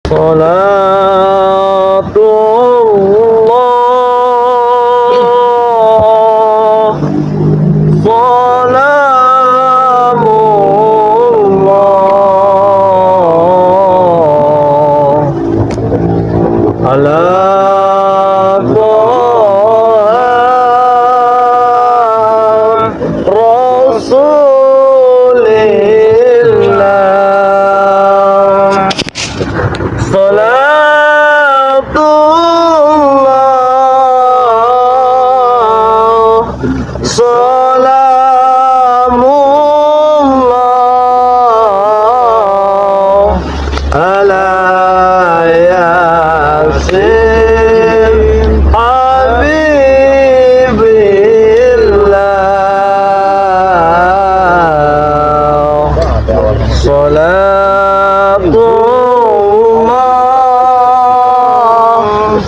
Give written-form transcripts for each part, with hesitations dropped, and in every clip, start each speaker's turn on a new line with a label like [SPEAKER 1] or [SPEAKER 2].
[SPEAKER 1] Salatullah Salamullah Ala Rasulillah Salatullah Salamullah Ala Yasin Habibillah Salatullah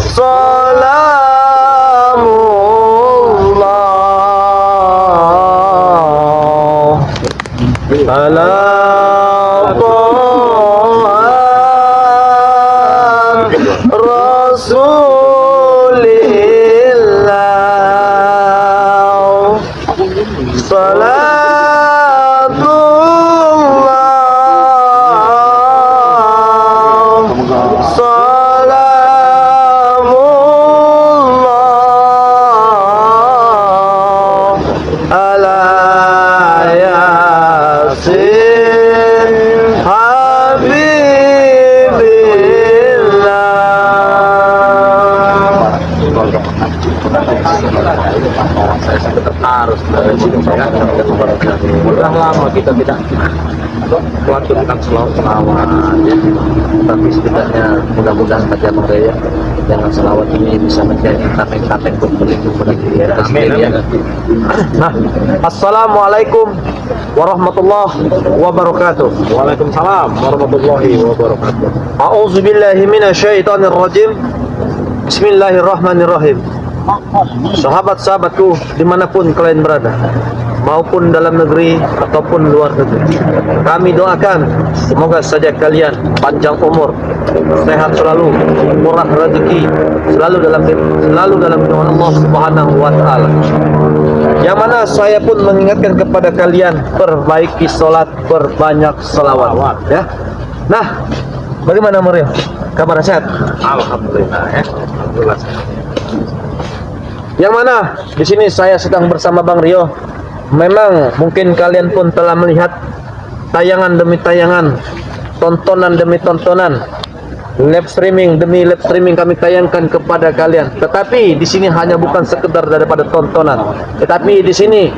[SPEAKER 1] Salamullah Ala Rasulillah Salatullah Salamullah Ala Yasin Habibillah.
[SPEAKER 2] Saya tetap harus sudah lama kita tidak waktu tentang selawat ya, tapi setidaknya mudah-mudahan saja ya, dengan selawat ini bisa menjadi tameng-tameng untuk berlindung pada diri kita sendiri ya.
[SPEAKER 1] Nah, assalamualaikum warahmatullahi wabarakatuh.
[SPEAKER 2] Waalaikumsalam warahmatullahi wabarakatuh.
[SPEAKER 1] A'udzubillahi minasyaitonir rajim. Bismillahirrahmanirrahim. Sahabat-sahabatku dimanapun kalian berada, maupun dalam negeri ataupun luar negeri, kami doakan semoga saja kalian panjang umur, sehat selalu, murah rezeki, selalu dalam lindungan Allah Subhanahu wa taala. Yang mana saya pun mengingatkan kepada kalian, perbaiki salat, perbanyak selawat ya. Nah, bagaimana Mario? Kabar sehat?
[SPEAKER 2] Alhamdulillah ya. Alhamdulillah.
[SPEAKER 1] Yang mana di sini saya sedang bersama Bang Rio. Memang mungkin kalian pun telah melihat tayangan demi tayangan, tontonan demi tontonan, live streaming demi live streaming kami tayangkan kepada kalian. Tetapi di sini hanya bukan sekedar daripada tontonan, tetapi di sini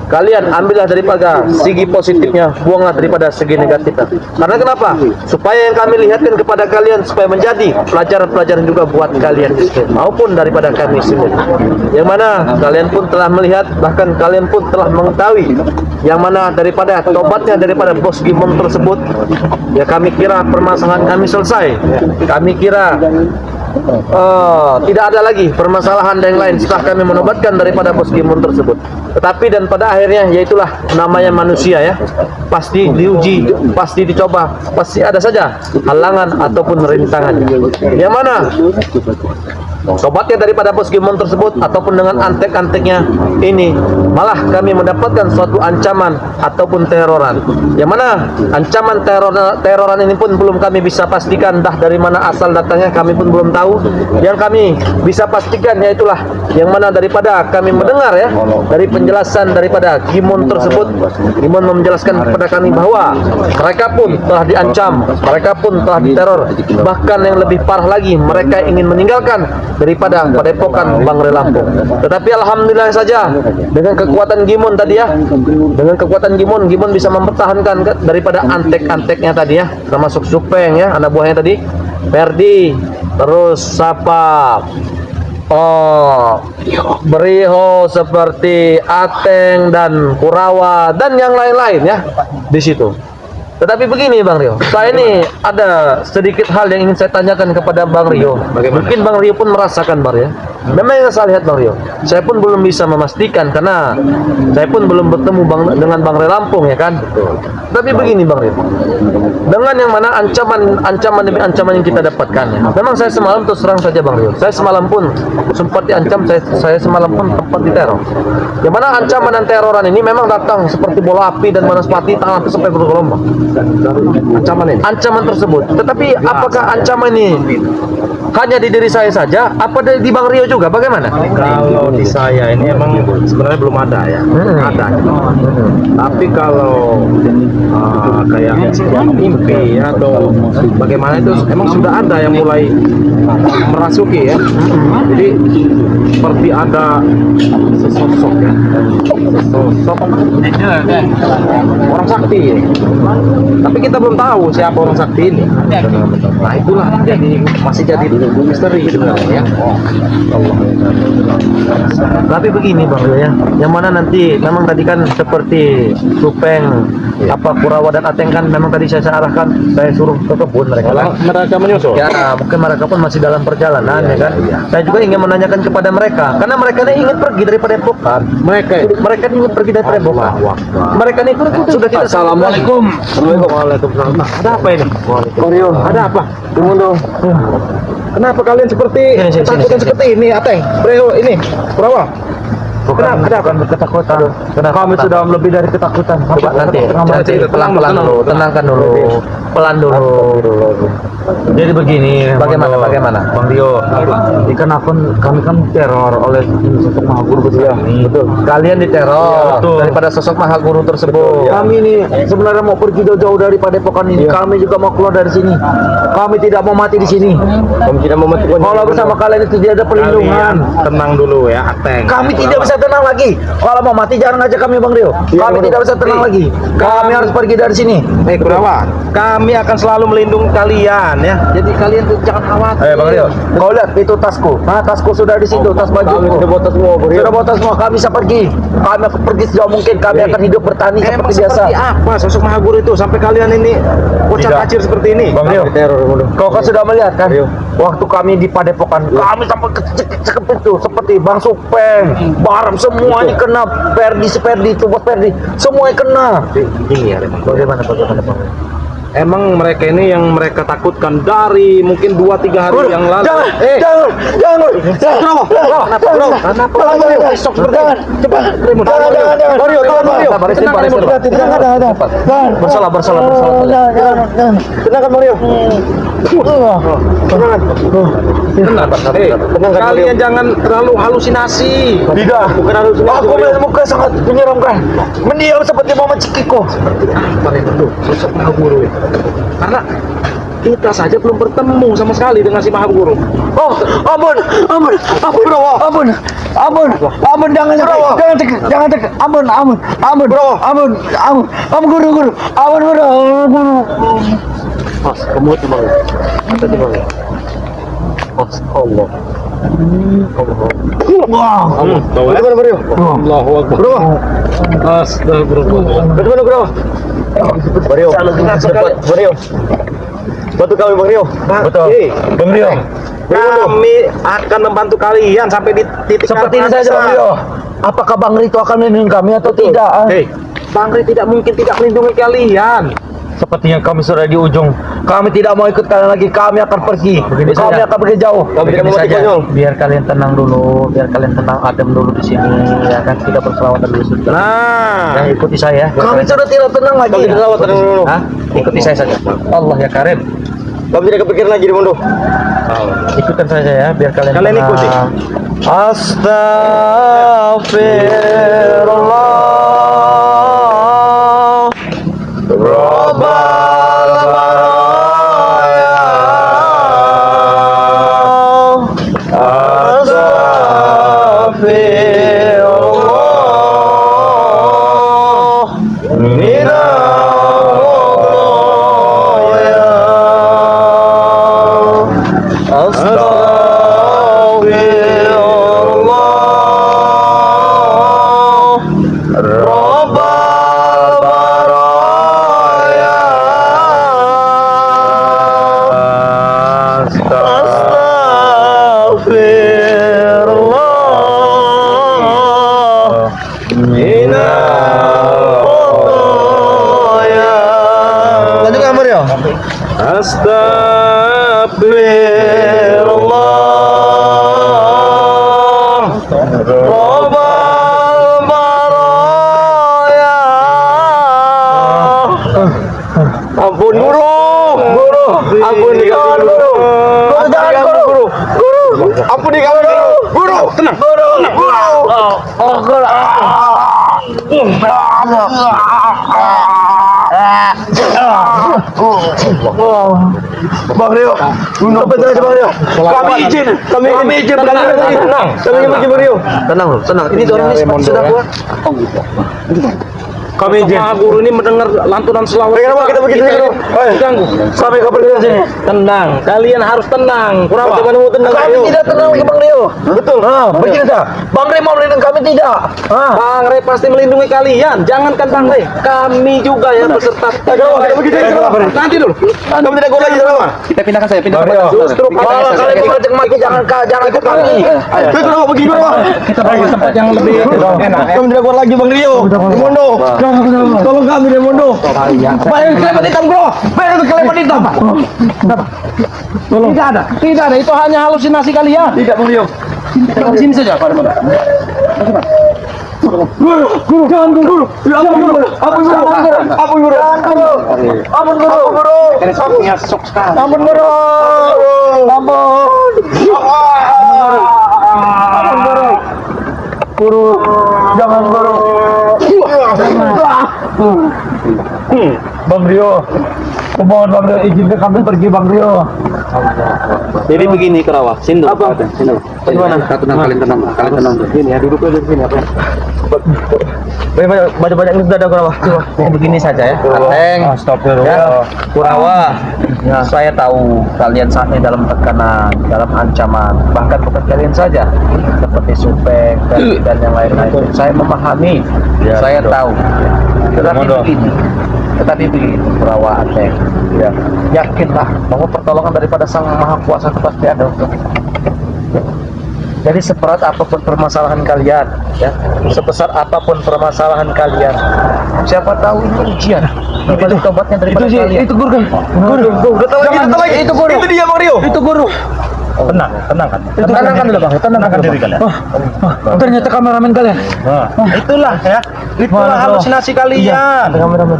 [SPEAKER 1] kalian ambillah daripada segi positifnya, buanglah daripada segi negatifnya. Karena kenapa? Supaya yang kami lihatkan kepada kalian supaya menjadi pelajaran-pelajaran juga buat kalian maupun daripada kami sendiri. Yang mana kalian pun telah melihat, bahkan kalian pun telah mengetahui yang mana daripada tobatnya daripada bos Gimon tersebut. Ya, kami kira permasalahan kami selesai. Kami kira tidak ada lagi permasalahan yang lain setelah kami menobatkan daripada bos Gimon tersebut. Tetapi dan pada akhirnya yaitulah namanya manusia ya, pasti diuji, pasti dicoba, pasti ada saja halangan ataupun rintangannya. Yang mana sobatnya daripada bos Gimon tersebut ataupun dengan antek-anteknya ini malah kami mendapatkan suatu ancaman ataupun teroran. Yang mana ancaman teroran ini pun belum kami bisa pastikan dah dari mana asal datangnya, kami pun belum tahu. Yang kami bisa pastikan yaitulah yang mana daripada kami mendengar ya dari penjelasan daripada Gimon tersebut. Gimon menjelaskan kepada kami bahwa mereka pun telah diancam, mereka pun telah diteror, bahkan yang lebih parah lagi mereka ingin meninggalkan daripada Padepokan Bangre Lampung. Tetapi alhamdulillah saja dengan kekuatan Gimon tadi ya, dengan kekuatan Gimon bisa mempertahankan daripada antek-anteknya tadi ya, termasuk Supeng ya, anak buahnya tadi, Ferdi, terus siapa, Beriho, seperti Ateng dan Kurawa dan yang lain-lain ya di situ. Tetapi begini Bang Rio, saya ini ada sedikit hal yang ingin saya tanyakan kepada Bang Rio.
[SPEAKER 2] Bagaimana?
[SPEAKER 1] Mungkin Bang Rio pun merasakan Bang Rio. Memang yang saya lihat Bang Rio, saya pun belum bisa memastikan karena saya pun belum bertemu dengan Bang Rio Lampung ya kan. Tapi begini Bang Rio, dengan yang mana ancaman demi ancaman yang kita dapatkan ya. Memang saya semalam terus terang saja Bang Rio, saya semalam pun sempat diancam, saya semalam pun sempat diteror. Yang mana ancaman dan teroran ini memang datang seperti bola api dan banaspati tangan api sampai bergelombang. Ancaman tersebut. Tetapi apakah ancaman ini hanya di diri saya saja? Apa di Bang Rio juga? Bagaimana?
[SPEAKER 3] Kalau di saya ini emang sebenarnya belum ada ya, ada. Tapi kalau kayak sebuah mimpi ya, atau bagaimana itu emang sudah ada yang mulai merasuki ya. Jadi seperti ada sesosok ya, sesosok orang sakti ya. Tapi kita belum tahu siapa orang sakti ini. Nah itulah jadi masih jadi misteri sebenarnya ya.
[SPEAKER 1] Tapi begini Bang Rio ya, yang mana nanti memang tadi kan seperti Supeng, apa Kurawa dan Ateng kan memang tadi saya arahkan, saya suruh ke kebun mereka.
[SPEAKER 3] Mereka menyusul.
[SPEAKER 1] Ya mungkin mereka pun masih dalam perjalanan ya kan. Saya juga ingin menanyakan kepada mereka, karena mereka ini ingin pergi dari Padepokan. Mereka ingin pergi dari Padepokan. Mereka ini sudah tidak.
[SPEAKER 3] Assalamualaikum. Waalaikumsalam. Ada apa ini? Rio, ada apa? Tunggu dulu. Kenapa kalian seperti
[SPEAKER 1] Sini.
[SPEAKER 3] ketakutan seperti ini, Ateng? Bro, ini, Kurawa.
[SPEAKER 1] Bukan ketakutan. Kenapa? Kami sudah lebih dari ketakutan. Coba nanti pelan-pelan dulu, tenangkan dulu, pelan dulu. Jadi begini, bagaimana?
[SPEAKER 3] Bang Rio, ikan kami kan teror oleh sosok Maha Guru besar ini.
[SPEAKER 1] Betul. Kalian diteror
[SPEAKER 3] Betul.
[SPEAKER 1] daripada sosok Maha Guru tersebut.
[SPEAKER 3] Kami ini sebenarnya mau pergi jauh-jauh dari Padepokan ini. Kami juga mau keluar dari sini. Kami tidak mau mati di sini.
[SPEAKER 2] Kami tidak mau mati.
[SPEAKER 3] Kalau bersama kalian itu tidak ada perlindungan.
[SPEAKER 2] Tenang dulu ya, Ateng.
[SPEAKER 3] Kami tidak bisa tenang lagi. Kalau mau mati jangan ngajak kami Bang Rio. Kami tidak bisa tenang lagi. Kami harus pergi dari sini.
[SPEAKER 2] Kurawa, kami akan selalu melindungi kalian ya. Jadi kalian tuh jangan khawatir.
[SPEAKER 1] Bang Rio,
[SPEAKER 3] Kau lihat itu tasku. Nah, tasku sudah di situ, tas baju.
[SPEAKER 2] Kami sudah bawa tas semua, Bang Rio.
[SPEAKER 3] Sudah bawa tas semua. Kami bisa pergi. Kami akan pergi sejauh mungkin. Kami akan hidup bertani
[SPEAKER 2] Emang
[SPEAKER 3] seperti biasa.
[SPEAKER 2] seperti apa sosok Maha Guru itu sampai kalian ini bocah
[SPEAKER 1] Tidak.
[SPEAKER 2] kacir seperti ini?
[SPEAKER 1] Bang Rio,
[SPEAKER 3] Kau kan sudah melihat kan?
[SPEAKER 2] Rio.
[SPEAKER 3] Waktu kami di Padepokan, kami sampai kecek itu seperti Bang Supeng, Baram semuanya kena, Seperdi itu Bos Perdi, semuanya kena.
[SPEAKER 2] Ini ya,
[SPEAKER 1] bagaimana Bang?
[SPEAKER 2] emang mereka ini yang mereka takutkan dari mungkin 2-3 hari yang lalu.
[SPEAKER 3] Jangan.
[SPEAKER 2] Kenapa? Sok seperti ini. Cepat, Raymond.
[SPEAKER 3] Jangan.
[SPEAKER 2] Mario, Mario.
[SPEAKER 1] Tenang,
[SPEAKER 2] Raymond.
[SPEAKER 1] Bersalah.
[SPEAKER 3] Tenangkan Mario.
[SPEAKER 2] Kalian jangan terlalu halusinasi.
[SPEAKER 3] Tidak.
[SPEAKER 2] Bukan halusinasi.
[SPEAKER 3] Aku melihat muka sangat menyeramkan. Mendiam seperti mau mencekikku.
[SPEAKER 2] Apa itu? Sosok Maha Guru itu. Karena kita saja belum bertemu sama sekali dengan si Maha Guru.
[SPEAKER 3] Oh, ampun, jangan cek, ampun, guru,
[SPEAKER 2] Mas, kamu itu bang. Kata di bang. Mas, Allah.
[SPEAKER 3] Wah,
[SPEAKER 2] Tahu ya?
[SPEAKER 3] Mario?
[SPEAKER 2] Allahu Akbar.
[SPEAKER 3] Bro,
[SPEAKER 2] Astagfirullah.
[SPEAKER 3] bagaimana bro? Mario, Mario, bantu kami Bang Rio.
[SPEAKER 1] Betul. Bang Rio,
[SPEAKER 2] Kami akan membantu kalian sampai di titik
[SPEAKER 3] Seperti ini saja Bang Rio. Apakah Bang Rito akan melindungi kami atau tidak?
[SPEAKER 2] Hei, Bang Ri tidak mungkin tidak melindungi kalian.
[SPEAKER 1] sepertinya kami sudah di ujung.
[SPEAKER 3] Kami tidak mau ikut kalian lagi. Kami akan pergi.
[SPEAKER 1] Begini
[SPEAKER 3] Kami
[SPEAKER 1] saja.
[SPEAKER 3] akan pergi jauh.
[SPEAKER 1] Begini saja, biar kalian tenang dulu, biar kalian tenang, adem dulu di sini, ya kan, kita berselawatan dulu sudah.
[SPEAKER 2] Nah,
[SPEAKER 1] Ya, ikuti saya. biar
[SPEAKER 3] Kami
[SPEAKER 1] kalian-
[SPEAKER 3] sudah tidak tenang lagi.
[SPEAKER 2] Kami tidak tenang dulu.
[SPEAKER 1] Hah? Ikuti saya saja. Allah ya Karim.
[SPEAKER 2] kami tidak kepikiran lagi di mundo.
[SPEAKER 1] Ikutan saja ya, biar kalian
[SPEAKER 2] Kalian
[SPEAKER 1] tenang.
[SPEAKER 2] ikuti.
[SPEAKER 1] Astaghfirullah Rabbal baraya. Astaghfirullah Astagfirullah
[SPEAKER 3] Astaghfirullah Rabbal baraya. Ampun guru. Ampun kami guru. Ampun kami guru. Tenang. Bang Rio, betul Bang Rio. Kami izin tenang. Kami izin Bang Rio.
[SPEAKER 1] Tenang. Ini orang ini sudah kuat.
[SPEAKER 3] Kami izin. Guru ini mendengar lantunan selawat.
[SPEAKER 2] Kenapa kita begitu guru?
[SPEAKER 3] Ganggu.
[SPEAKER 2] Sampai kapan kita sini?
[SPEAKER 3] Tenang, kalian harus tenang. Kurawa.
[SPEAKER 2] Bagaimana mau tenang?
[SPEAKER 1] Kami tidak tenang lagi Bang Rio.
[SPEAKER 2] Betul.
[SPEAKER 1] Begini dah. Bang Rio mau melindungi kami tidak.
[SPEAKER 3] Bang Rey pasti melindungi kalian. Jangankan Bang Rey, kami juga ya beserta.
[SPEAKER 2] Kita begitu
[SPEAKER 3] Nanti dulu.
[SPEAKER 2] Kamu tidak gol lagi sama?
[SPEAKER 4] Kita pindahkan saya, pindah
[SPEAKER 3] Justru
[SPEAKER 1] Kalau kalian mau cek maki jangan ikut kami.
[SPEAKER 2] Kenapa begitu Bang?
[SPEAKER 3] kita pergi ke tempat yang lebih enak.
[SPEAKER 2] Kamu tidak gol lagi Bang Rio. Mondo. Tolong kami Mondo.
[SPEAKER 3] Bayar kelebat hitam bro. Bayar kelebat hitam. Tolong. Tidak ada. Itu hanya halusinasi kalian.
[SPEAKER 2] Tidak Bang Rio.
[SPEAKER 3] Di sini saja Pak.
[SPEAKER 2] Guru, jangan guru. Ampun guru.
[SPEAKER 3] Nyesok sekali.
[SPEAKER 2] Ampun guru. Guru, jangan guru. Bang Rio, mohon Bang Rio izinkan kami pergi Bang Rio.
[SPEAKER 4] Jadi begini Kerawa, Sindu.
[SPEAKER 2] Apa?
[SPEAKER 4] Bagaimana? Kalian tenang.
[SPEAKER 2] Sini ya, duduk aja di sini apa ya?
[SPEAKER 1] Banyak ini sudah ada Kurawa. Begini saja ya. Ateng.
[SPEAKER 2] Astagfirullah.
[SPEAKER 1] Kurawa. Saya tahu kalian saat ini dalam tekanan, dalam ancaman. Bahkan bukan kalian saja, seperti Supek dan yang lain-lain. Saya memahami.
[SPEAKER 2] Ya,
[SPEAKER 1] Saya
[SPEAKER 2] betul.
[SPEAKER 1] tahu. Tetapi begini, Kurawa Ateng. Ya, yakinlah bahwa pertolongan daripada Sang Maha Kuasa itu pasti ada untuk kita. Jadi seberat apapun permasalahan kalian, ya, sebesar apapun permasalahan kalian, siapa tahu ini ujian. Dibalik tobatnya daripada kalian.
[SPEAKER 2] Itu guru kan? Guru. Datang lagi. Itu guru. Itu dia Bang Rio.
[SPEAKER 3] Itu guru.
[SPEAKER 1] Tenangkan dulu Bang. Tenangkan diri kalian.
[SPEAKER 3] Ternyata kameramen kalian. Itulah ya. Itulah halusinasi kalian.
[SPEAKER 1] Kameramen.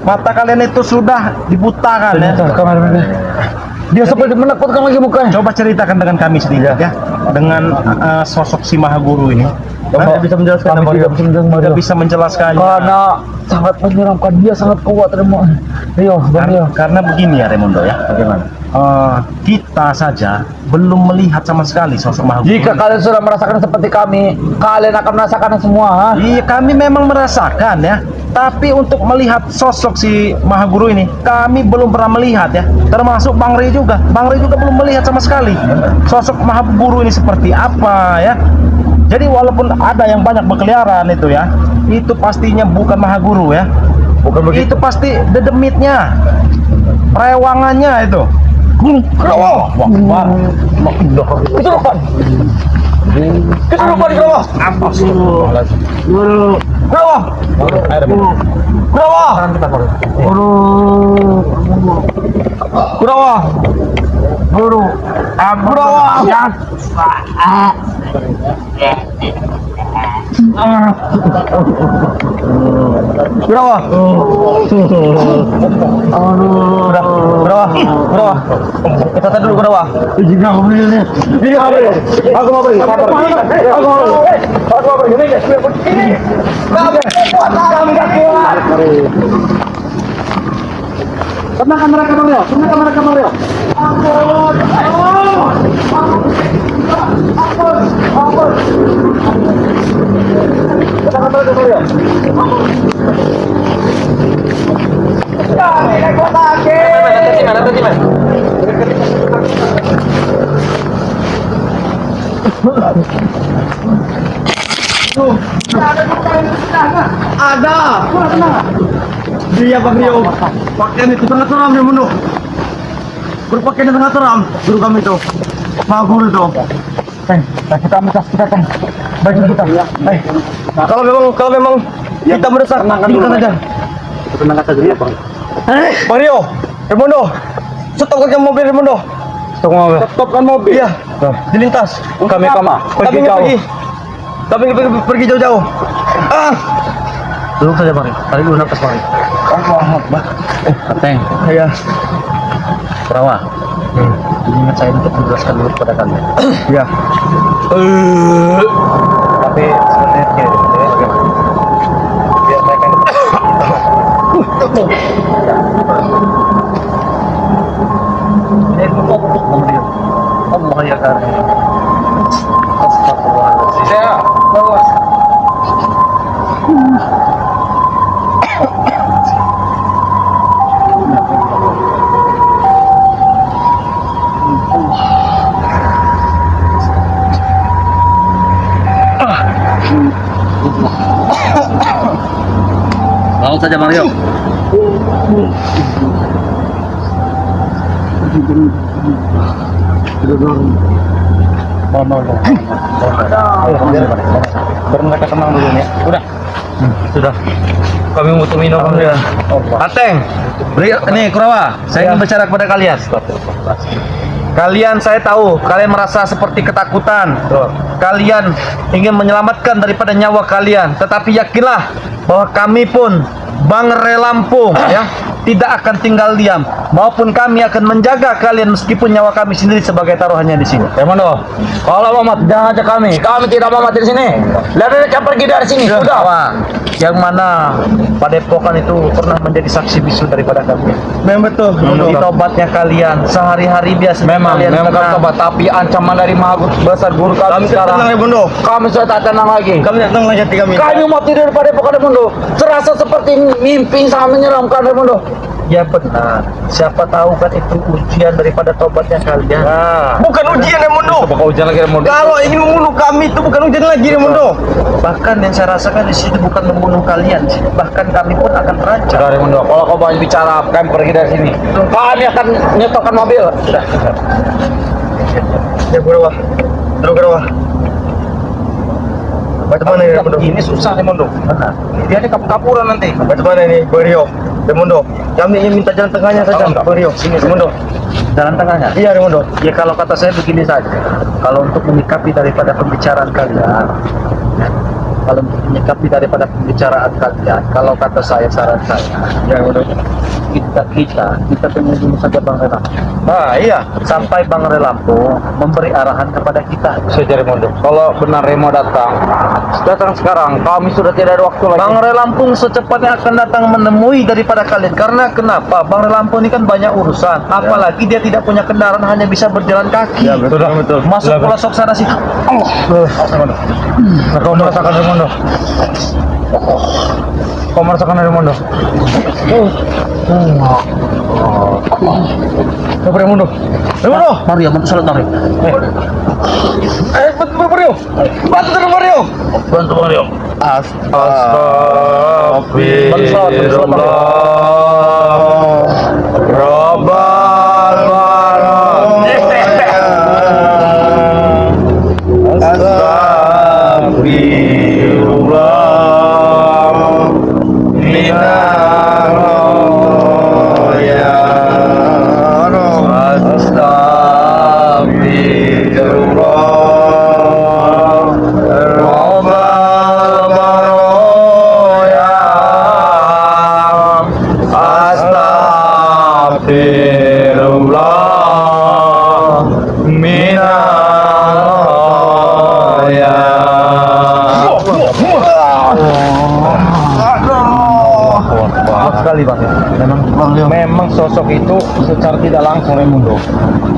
[SPEAKER 3] Mata kalian itu sudah dibutakan ya.
[SPEAKER 1] Kameramen.
[SPEAKER 3] Dia seperti menakutkan lagi mukanya. Coba ceritakan dengan kami sedikit ya. Dengan sosok si Maha Guru ini.
[SPEAKER 1] Tidak bisa menjelaskan.
[SPEAKER 3] Tidak bisa menjelaskan.
[SPEAKER 1] Karena sangat menyeramkan, dia sangat kuat Rio.
[SPEAKER 3] Karena begini ya Raimundo ya.
[SPEAKER 1] Bagaimana?
[SPEAKER 3] Kita saja belum melihat sama sekali sosok Maha Guru.
[SPEAKER 1] Jika kalian sudah merasakan seperti kami, kalian akan merasakan semua.
[SPEAKER 3] Iya, kami memang merasakan ya. Tapi untuk melihat sosok si Maha Guru ini, kami belum pernah melihat ya. Termasuk Bang Rey juga. Bang Rey juga belum melihat sama sekali sosok Maha Guru ini seperti apa ya. Jadi walaupun ada yang banyak berkeliaran itu ya, itu pastinya bukan Maha Guru ya.
[SPEAKER 1] Bukan begitu.
[SPEAKER 3] Itu pasti dedemitnya, rewangannya itu. Wah.
[SPEAKER 2] Itu apa? Kesurupan di bawah. Bawah. Bawah. Bawah. Guru. Bawah. Berapa? Berapa? Kita tadi dulu berapa? Ini aku mau pergi. Tenangkan mereka Bang Rio. Ada. Dia Bang Rio. Pakaian itu sangat seram dia bunuh. Berpakaian sangat seram. Guru kami itu. Maha Guru itu. Kita ambil tas kita baju kita. Kalau memang kita mendesak, kita saja.
[SPEAKER 4] Tenangkan saja Bang.
[SPEAKER 2] Bang Rio, Raimundo, stop ke mobil Raimundo.
[SPEAKER 3] Stopkan mobil.
[SPEAKER 1] Iya, dilintas.
[SPEAKER 3] Kami
[SPEAKER 1] Kami pergi jauh-jauh.
[SPEAKER 2] Duduk saja Bang. Tarik dulu nafas Bang. Kateng,
[SPEAKER 1] Iya.
[SPEAKER 2] Kurawa. Ingat saya untuk menjelaskan dulu kepada kalian.
[SPEAKER 1] Iya.
[SPEAKER 3] Tapi sebenarnya begini, bagaimana? Biar mereka ini
[SPEAKER 2] Allah ya karim. Astagfirullahaladzim.
[SPEAKER 3] saya bawa.
[SPEAKER 2] Laut saja Mario.
[SPEAKER 3] Biar mereka tenang dulu nih. Udah.
[SPEAKER 2] Sudah.
[SPEAKER 3] Kami butuh minum ya.
[SPEAKER 1] Ateng, nih Kurawa, saya ingin bicara kepada kalian. Kalian saya tahu, kalian merasa seperti ketakutan. Kalian ingin menyelamatkan daripada nyawa kalian, tetapi yakinlah bahwa kami pun Bangre Lampung ya tidak akan tinggal diam, maupun kami akan menjaga kalian meskipun nyawa kami sendiri sebagai taruhannya di sini.
[SPEAKER 3] Remondo, kalau mau mati jangan ajak kami. Kami tidak mau mati di sini. Lihat mereka pergi dari sini. Sudah.
[SPEAKER 1] Yang mana Padepokan itu pernah menjadi saksi bisu daripada kami.
[SPEAKER 3] Memang betul.
[SPEAKER 1] Menurut tobatnya kalian sehari-hari biasa
[SPEAKER 3] Memang
[SPEAKER 1] kalian
[SPEAKER 3] kami
[SPEAKER 1] tenang.
[SPEAKER 3] coba, tapi ancaman dari maha besar guru kami sekarang.
[SPEAKER 1] Remondo.
[SPEAKER 3] Kami sudah tak tenang lagi.
[SPEAKER 1] Kami datang lagi kami.
[SPEAKER 3] Kami mau tidur pada Padepokan Remondo. Terasa seperti mimpi yang sangat menyeramkan Remondo.
[SPEAKER 1] Ya benar. Siapa tahu kan itu ujian daripada tobatnya kalian.
[SPEAKER 3] Bukan ujian Remondo. Coba kau ujian lagi Remondo.
[SPEAKER 1] Kalau ingin membunuh kami itu bukan ujian lagi Remondo. Bahkan yang saya rasakan di situ bukan membunuh kalian, bahkan kami pun akan terancam.
[SPEAKER 3] Sudah Remondo, kalau kau banyak bicara, kami pergi dari sini. Kami akan nyetokkan mobil.
[SPEAKER 1] Sudah. Ya Kurawa. Terus Kurawa. Bagaimana ini Remondo?
[SPEAKER 3] Ini susah Remondo.
[SPEAKER 1] Benar.
[SPEAKER 3] Dia ini kapuran nanti.
[SPEAKER 1] Bagaimana ini Berio? Remondo. Kami ingin minta jalan tengahnya saja. Berio. Sini Remondo.
[SPEAKER 2] Jalan tengahnya.
[SPEAKER 1] Iya Remondo.
[SPEAKER 2] Ya kalau kata saya begini saja. Kalau untuk menyikapi daripada pembicaraan kalian, kalau untuk menyikapi daripada pembicaraan kalian, kalau kata saya saran saya,
[SPEAKER 1] Ya Remondo.
[SPEAKER 2] kita tunggu dulu saja Bang Rela.
[SPEAKER 1] Iya.
[SPEAKER 2] Sampai Bang Relampung memberi arahan kepada kita.
[SPEAKER 3] Saja Remondo. Kalau benar Remo datang sekarang, kami sudah tidak ada waktu lagi.
[SPEAKER 1] Bang Relampung secepatnya akan datang menemui daripada kalian. Karena kenapa? Bang Relampung ini kan banyak urusan. Apalagi dia tidak punya kendaraan, hanya bisa berjalan kaki.
[SPEAKER 3] Ya, betul. Betul.
[SPEAKER 1] Masuk pelosok sana sih.
[SPEAKER 3] Kau merasakan Remondo. Kau merasakan Remondo. Kau Remondo. Remondo.
[SPEAKER 2] Mario, bantu salat Mario.
[SPEAKER 3] Bantu Mario. Bantu Mario.
[SPEAKER 2] Bantu Mario.
[SPEAKER 3] Astagfirullah. Rabbal sekali Bang. Memang sosok itu secara tidak langsung Remundo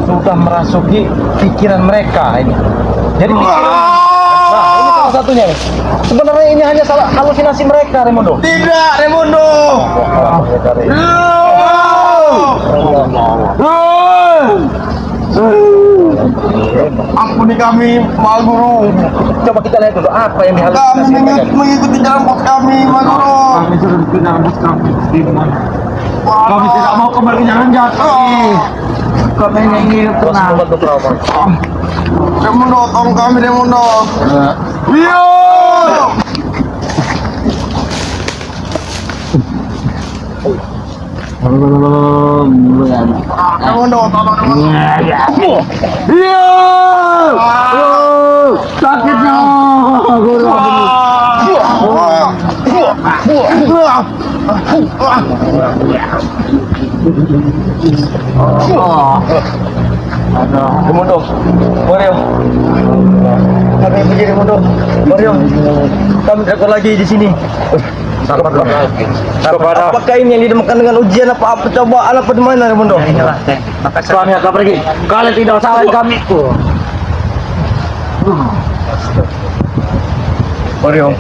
[SPEAKER 3] sudah merasuki pikiran mereka ini. Jadi pikiran, nah ini salah satunya nih. Sebenarnya ini hanya salah halusinasi mereka Remundo.
[SPEAKER 1] Tidak Remondo. Ampuni kami, Pak Guru.
[SPEAKER 3] Coba kita lihat dulu apa yang dihalusinasi mereka.
[SPEAKER 1] Mengikuti jalan bos kami, Pak Guru.
[SPEAKER 3] Kami sudah di dalam bus kami. Kami tidak mau kembali ke jalan jatuh. Kami ingin tenang.
[SPEAKER 1] Remondo, tolong kami Remondo. Rio.
[SPEAKER 3] Mundo, Mario. Apa yang begini Mundo? Mario, kami takut lagi di sini. Apakah ini yang dinamakan dengan ujian apa cobaan apa di mana Mundo?
[SPEAKER 2] Inilah teh. Maka
[SPEAKER 3] Suami akan pergi. Kalian tidak salah kami. Mario,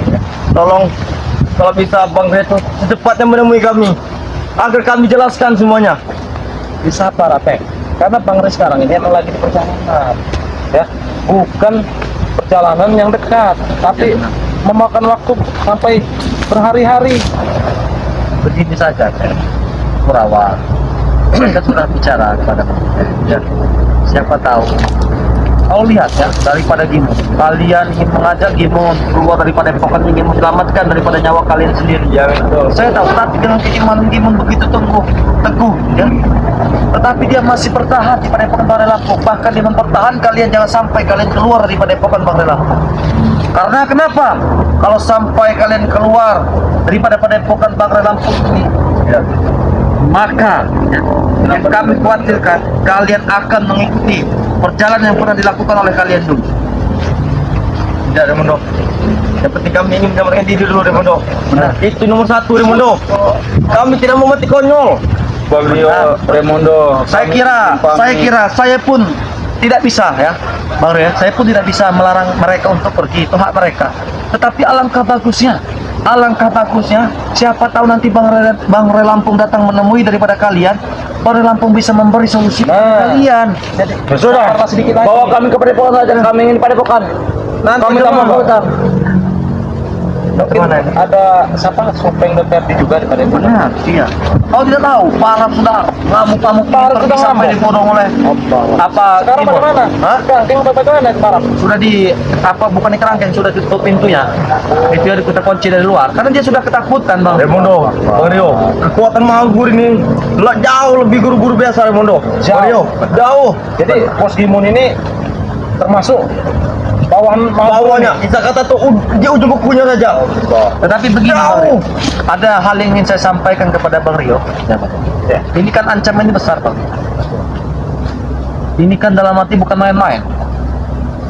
[SPEAKER 3] tolong kalau bisa Bang Reto secepatnya menemui kami agar kami jelaskan semuanya.
[SPEAKER 2] bisa para teh. Karena Bang Re sekarang ini emang lagi di perjalanan, ya, bukan perjalanan yang dekat, tapi memakan waktu sampai berhari-hari. Begini saja, Kurawa. Kita sudah bicara kepada ya, siapa tahu. Kau lihat ya, daripada Gimon, kalian ingin mengajak Gimon keluar daripada epokan, ingin menyelamatkan daripada nyawa kalian sendiri. Ya betul. Saya tahu, tapi dengan keimanan Gimon begitu teguh, ya. Tetapi dia masih bertahan di padepokan Bang Re Lampung. Bahkan dia mempertahankan kalian jangan sampai kalian keluar dari padepokan Bang Re Lampung. Karena kenapa? Kalau sampai kalian keluar daripada padepokan Bang Re Lampung ini, ya, maka ya, yang kami khawatirkan kalian akan mengikuti perjalanan yang pernah dilakukan oleh kalian dulu.
[SPEAKER 3] Tidak, Remondo. Yang penting kami ingin mendapatkan diri dulu, Remondo. Nah, itu nomor satu, Remondo. Kami tidak mau mati konyol.
[SPEAKER 1] Beliau Remondo.
[SPEAKER 3] Saya kira saya pun tidak bisa ya, Bang Re. Saya pun tidak bisa melarang mereka untuk pergi, itu hak mereka. Tetapi alangkah bagusnya, siapa tahu nanti Bang Re Lampung datang menemui daripada kalian, Bang Re Lampung bisa memberi solusi kepada kalian. Jadi
[SPEAKER 1] Sudah,
[SPEAKER 3] sedikit lagi.
[SPEAKER 1] bawa kami ke padepokan saja. Kami ingin di padepokan.
[SPEAKER 3] Nanti
[SPEAKER 1] Kami tak mau hutan.
[SPEAKER 2] Mungkin ada siapa Supeng DPRD juga di padepokan.
[SPEAKER 3] Benar, iya. Kau tidak tahu, para sudah ngamuk-ngamuk pergi sampai dipodong oleh apa?
[SPEAKER 2] Sekarang
[SPEAKER 3] Timur.
[SPEAKER 2] bagaimana?
[SPEAKER 3] Hah?
[SPEAKER 2] Sekarang bagaimana sekarang?
[SPEAKER 3] Sudah di apa? Bukan di kerangkeng, sudah ditutup pintunya. Itu yang kita kunci dari luar. Karena dia sudah ketakutan, Bang.
[SPEAKER 1] Remondo, Bang Rio, kekuatan Mahagur ini jauh lebih guru-guru biasa, Remondo. Bang Rio, jauh.
[SPEAKER 2] Jadi Bos Gimon ini termasuk
[SPEAKER 1] Bawahnya, kita kata tuh dia ujung bukunya saja.
[SPEAKER 3] Tetapi begini, Bang Rio. Ada hal yang ingin saya sampaikan kepada Bang Rio. Ya. Ini kan ancaman ini besar, Bang. Ini kan dalam arti bukan main-main.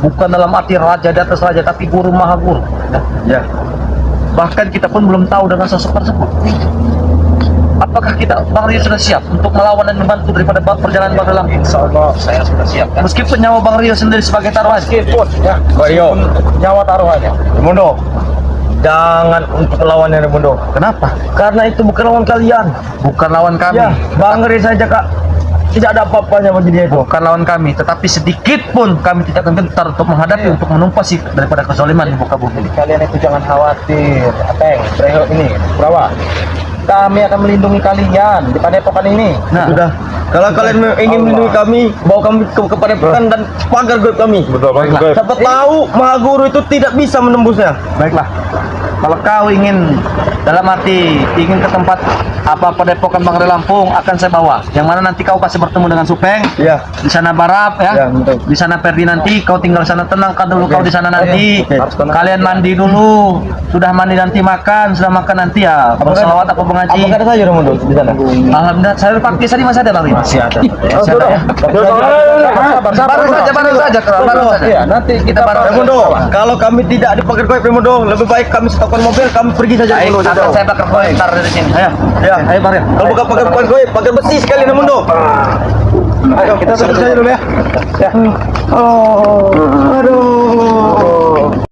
[SPEAKER 3] Bukan dalam arti raja di atas raja, tapi guru maha guru.
[SPEAKER 1] Ya.
[SPEAKER 3] Bahkan kita pun belum tahu dengan sosok tersebut. Apakah Bang Rio sudah siap untuk melawan dan membantu daripada perjalanan Bang Re Lampung?
[SPEAKER 2] Insya Allah saya sudah siap. Ya.
[SPEAKER 3] Meskipun nyawa Bang Rio sendiri sebagai taruhan.
[SPEAKER 2] Meskipun ya,
[SPEAKER 1] Bang Rio,
[SPEAKER 2] nyawa taruhannya.
[SPEAKER 1] Remondo, jangan untuk melawannya, Remondo.
[SPEAKER 3] Kenapa?
[SPEAKER 1] Karena itu bukan lawan kalian.
[SPEAKER 3] Bukan lawan kami.
[SPEAKER 1] Ya, Bang Ri saja, Kak. Tidak ada apa-apanya bagi dia itu.
[SPEAKER 3] Bukan lawan kami, tetapi sedikit pun kami tidak akan gentar untuk menghadapi, untuk menumpasi daripada kezaliman di muka bumi.
[SPEAKER 2] Kalian itu jangan khawatir. Ateng, Reho ini, Kurawa. Kami akan melindungi kalian di padepokan ini.
[SPEAKER 3] Nah,
[SPEAKER 1] Sudah. Kalau kalian ingin melindungi kami, bawa kami ke padepokan dan pagar gaib kami.
[SPEAKER 4] Betul, Bang.
[SPEAKER 3] Baiklah.
[SPEAKER 1] Siapa tahu Mahaguru itu tidak bisa menembusnya.
[SPEAKER 3] baiklah. Kalau kau ingin dalam arti ingin ke tempat apa padepokan Bang Re Lampung, akan saya bawa. Yang mana nanti kau pasti bertemu dengan Supeng.
[SPEAKER 1] Iya.
[SPEAKER 3] Di sana Barap ya.
[SPEAKER 1] Ya, betul.
[SPEAKER 3] Di sana Perdi nanti kau tinggal sana, tenangkan dulu kau di sana nanti.
[SPEAKER 1] Oke.
[SPEAKER 3] Kalian mandi dulu. Sudah mandi nanti makan, sudah makan nanti ya berselawat apa mengaji.
[SPEAKER 1] Apakah ada saja Remondo di sana?
[SPEAKER 3] Alhamdulillah saya pakai tadi masih ada Bang Ri.
[SPEAKER 1] Masih ada.
[SPEAKER 3] Masih ada ya. Baru saja.
[SPEAKER 2] Ya, nanti kita
[SPEAKER 1] Remondo, kalau kami tidak di pagar gaib Remondo, lebih baik kami stopkan mobil, kami pergi saja
[SPEAKER 3] Baik,
[SPEAKER 1] dulu.
[SPEAKER 3] akan saya bakar komentar dari sini. Ayo.
[SPEAKER 1] Ya,
[SPEAKER 3] Ayo Bang Ri.
[SPEAKER 1] kalau bukan pagar gaib, pagar besi sekali Remondo. Ayo kita pergi saja dulu ya. Ya. Oh, aduh.